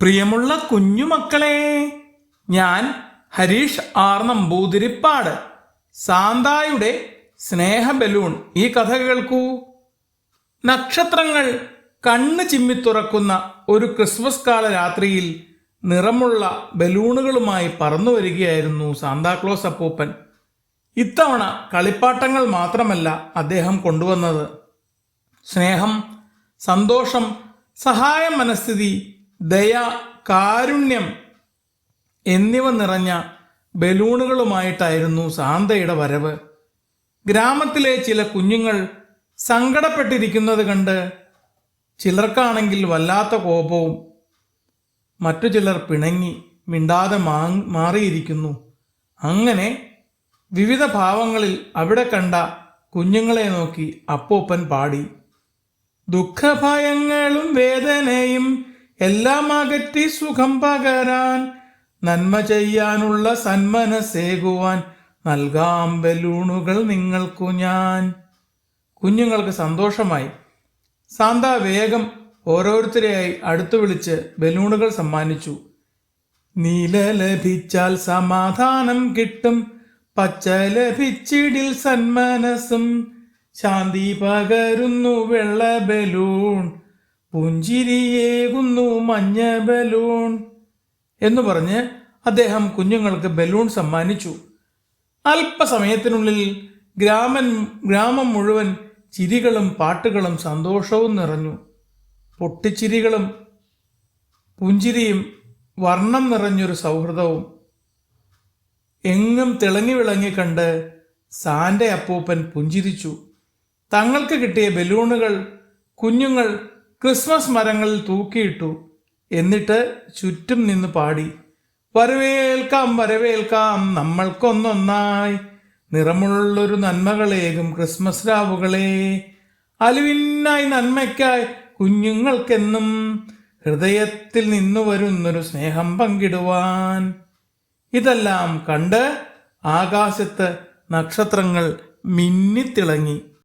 പ്രിയമുള്ള കുഞ്ഞുമക്കളെ, ഞാൻ ഹരീഷ് ആർ നമ്പൂതിരിപ്പാട്. സാന്തായുടെ സ്നേഹ ബലൂൺ ഈ കഥ കേൾക്കൂ. നക്ഷത്രങ്ങൾ കണ്ണ് ചിമ്മിത്തുറക്കുന്ന ഒരു ക്രിസ്മസ് കാല രാത്രിയിൽ നിറമുള്ള ബലൂണുകളുമായി പറന്നു വരികയായിരുന്നു സാന്താക്ലോസ് അപ്പൂപ്പൻ. ഇത്തവണ കളിപ്പാട്ടങ്ങൾ മാത്രമല്ല അദ്ദേഹം കൊണ്ടുവന്നത്. സ്നേഹം, സന്തോഷം, സഹായ മനസ്ഥിതി, ദയ, കാരുണ്യം എന്നിവ നിറഞ്ഞ ബലൂണുകളുമായിട്ടായിരുന്നു സാന്തയുടെ വരവ്. ഗ്രാമത്തിലെ ചില കുഞ്ഞുങ്ങൾ സങ്കടപ്പെട്ടിരിക്കുന്നത് കണ്ട് ചിലർക്കാണെങ്കിൽ വല്ലാത്ത കോപവും. മറ്റു ചിലർ പിണങ്ങി മിണ്ടാതെ മാറിയിരിക്കുന്നു. അങ്ങനെ വിവിധ ഭാവങ്ങളിൽ അവിടെ കണ്ട കുഞ്ഞുങ്ങളെ നോക്കി അപ്പൂപ്പൻ പാടി: ദുഃഖഭയങ്ങളും വേദനയും എല്ലാം അകറ്റി സുഖം പകരാൻ, നന്മ ചെയ്യാനുള്ള സന്മനസ്സേകുവാൻ നൽകാം ബലൂണുകൾ നിങ്ങൾക്കു ഞാൻ. കുഞ്ഞുങ്ങൾക്ക് സന്തോഷമായി. സാന്ത വേഗം ഓരോരുത്തരെയായി അടുത്തു വിളിച്ച് ബലൂണുകൾ സമ്മാനിച്ചു. നീല ലഭിച്ചാൽ സമാധാനം കിട്ടും, പച്ച ലഭിച്ചിടിൽ സന്മനസ്സും, ശാന്തി പകരുന്നു വെള്ള ബലൂൺ, പുഞ്ചിരിയേകുന്നു മഞ്ഞ ബലൂൺ എന്ന് പറഞ്ഞ് അദ്ദേഹം കുഞ്ഞുങ്ങൾക്ക് ബലൂൺ സമ്മാനിച്ചു. അല്പസമയത്തിനുള്ളിൽ ഗ്രാമം മുഴുവൻ ചിരികളും പാട്ടുകളും സന്തോഷവും നിറഞ്ഞു. പൊട്ടിച്ചിരികളും പുഞ്ചിരിയും വർണ്ണം നിറഞ്ഞൊരു സൗഹൃദവും എങ്ങും തിളങ്ങി വിളങ്ങി കണ്ട് സാന്റ അപ്പൂപ്പൻ പുഞ്ചിരിച്ചു. തങ്ങൾക്ക് കിട്ടിയ ബലൂണുകൾ കുഞ്ഞുങ്ങൾ ക്രിസ്മസ് മരങ്ങളിൽ തൂക്കിയിട്ടു. എന്നിട്ട് ചുറ്റും നിന്ന് പാടി: വരവേൽക്കാം വരവേൽക്കാം നമ്മൾക്കൊന്നൊന്നായി, നിറമുള്ളൊരു നന്മകളേകും ക്രിസ്മസ് രാവുകളെ, അലിവിനായി നന്മയ്ക്കായി കുഞ്ഞുങ്ങൾക്കെന്നും ഹൃദയത്തിൽ നിന്നു വരുന്നൊരു സ്നേഹം പങ്കിടുവാൻ. ഇതെല്ലാം കണ്ട് ആകാശത്ത് നക്ഷത്രങ്ങൾ മിന്നിത്തിളങ്ങി.